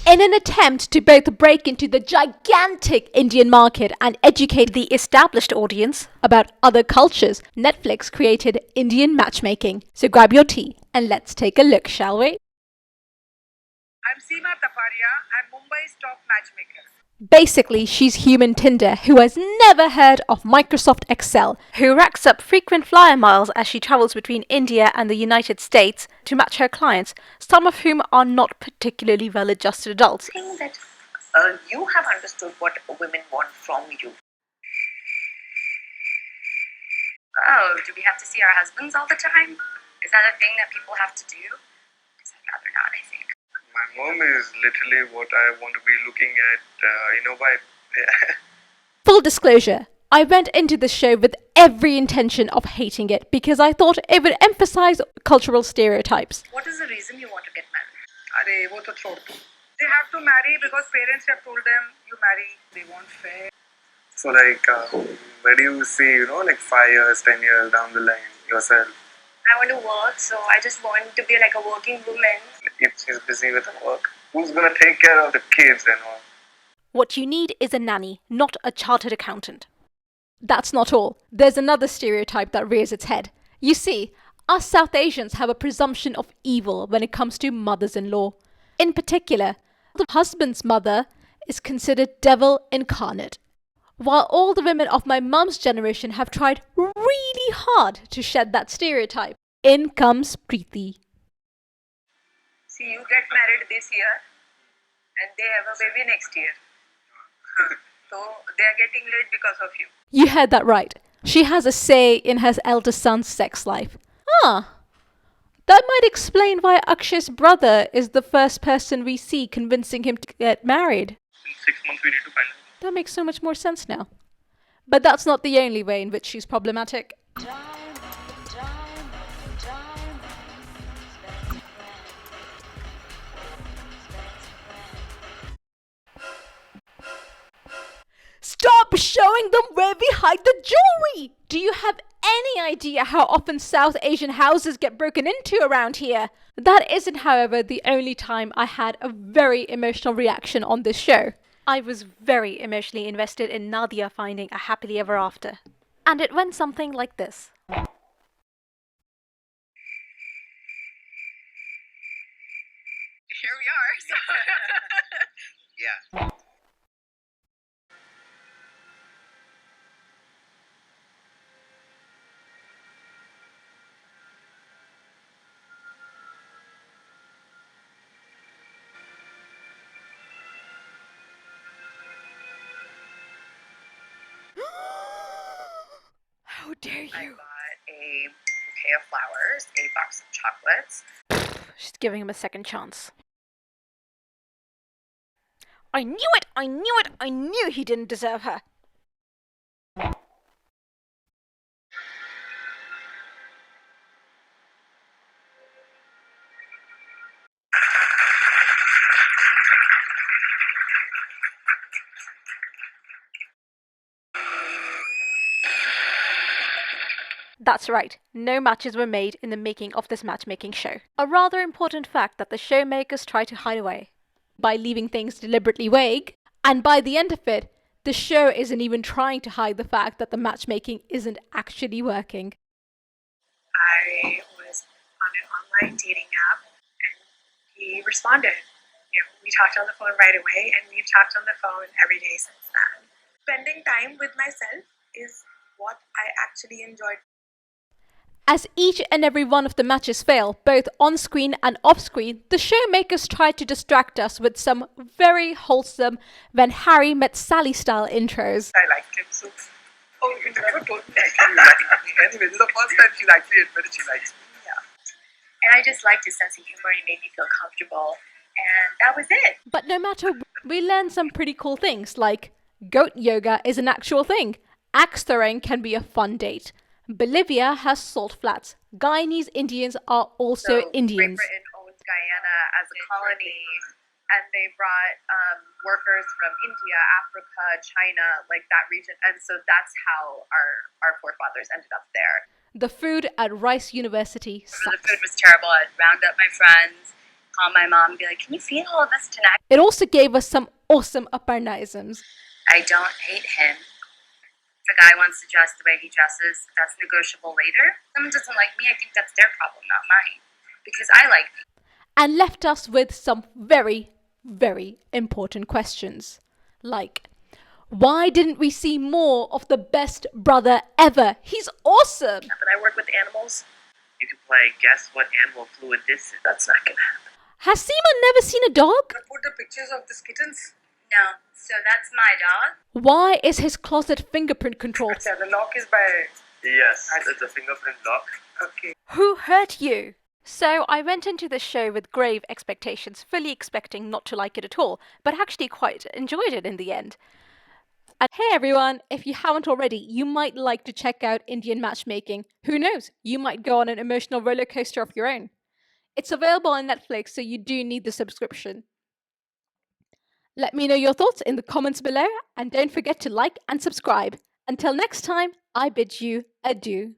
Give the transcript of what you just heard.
In an attempt to both break into the gigantic Indian market and educate the established audience about other cultures, Netflix created Indian matchmaking. So grab your tea and let's take a look, shall we? I'm Seema Taparia. I'm Mumbai's top matchmaker. Basically, she's human Tinder who has never heard of Microsoft Excel, who racks up frequent flyer miles as she travels between India and the United States to match her clients, some of whom are not particularly well-adjusted adults. I think that you have understood what women want from you. Oh, do we have to see our husbands all the time? Is that a thing that people have to do? Because I'd rather not, I think. My mom is literally what I want to be looking at, Yeah. Full disclosure, I went into this show with every intention of hating it because I thought it would emphasize cultural stereotypes. What is the reason you want to get married? Arey, wo to chhod do. They have to marry because parents have told them you marry. They want fair. So where do you see, 5 years, 10 years down the line yourself? I want to work, so I just want to be like a working woman. If she's busy with her work, who's going to take care of the kids and all? What you need is a nanny, not a chartered accountant. That's not all. There's another stereotype that rears its head. You see, us South Asians have a presumption of evil when it comes to mothers-in-law. In particular, the husband's mother is considered devil incarnate. While all the women of my mum's generation have tried really hard to shed that stereotype, in comes Preeti. See, you get married this year and they have a baby next year. So they are getting late because of you. You heard that right. She has a say in her eldest son's sex life. That might explain why Akshay's brother is the first person we see convincing him to get married. In 6 months we need to find out. That makes so much more sense now. But that's not the only way in which she's problematic. Stop showing them where we hide the jewelry! Do you have any idea how often South Asian houses get broken into around here? That isn't, however, the only time I had a very emotional reaction on this show. I was very emotionally invested in Nadia finding a happily ever after. And it went something like this. Here we are. Yeah. How dare I you? bought a bouquet of flowers, a box of chocolates. She's giving him a second chance. I knew it! I knew it! I knew he didn't deserve her. That's right, no matches were made in the making of this matchmaking show. A rather important fact that the showmakers try to hide away by leaving things deliberately vague, and by the end of it, the show isn't even trying to hide the fact that the matchmaking isn't actually working. I was on an online dating app and he responded. We talked on the phone right away and we've talked on the phone every day since then. Spending time with myself is what I actually enjoyed. As each and every one of the matches fail, both on-screen and off-screen, the showmakers tried to distract us with some very wholesome When Harry Met Sally style intros. I liked him so. Oh, you never told me actually you liked me. Anyway, this is the first time she's actually admitted she likes me. And I just liked his sense of humor. He made me feel comfortable. And that was it. But no matter, we learned some pretty cool things, like goat yoga is an actual thing. Axe throwing can be a fun date. Bolivia has salt flats. Guyanese Indians are also Indians. Great Britain owns Guyana as a colony, and they brought workers from India, Africa, China, like that region. And so that's how our forefathers ended up there. The food at Rice University The sucks. food was terrible. I'd round up my friends, call my mom and be like, can you feed all of us tonight? It also gave us some awesome Aparnaisms. I don't hate him. If a guy wants to dress the way he dresses, that's negotiable later. If someone doesn't like me, I think that's their problem, not mine. Because I like me. And left us with some very, very important questions. Like, why didn't we see more of the best brother ever? He's awesome! But I work with animals. You can play guess what animal fluid this is. That's not gonna happen. Has Seema never seen a dog? Put the pictures of these kittens. No, so that's my dog. Why is his closet fingerprint controlled? Yeah, the lock is by... Yes, it's a fingerprint lock. Okay. Who hurt you? So I went into this show with grave expectations, fully expecting not to like it at all, but actually quite enjoyed it in the end. And hey everyone, if you haven't already, you might like to check out Indian Matchmaking. Who knows, you might go on an emotional roller coaster of your own. It's available on Netflix, so you do need the subscription. Let me know your thoughts in the comments below, and don't forget to like and subscribe. Until next time, I bid you adieu.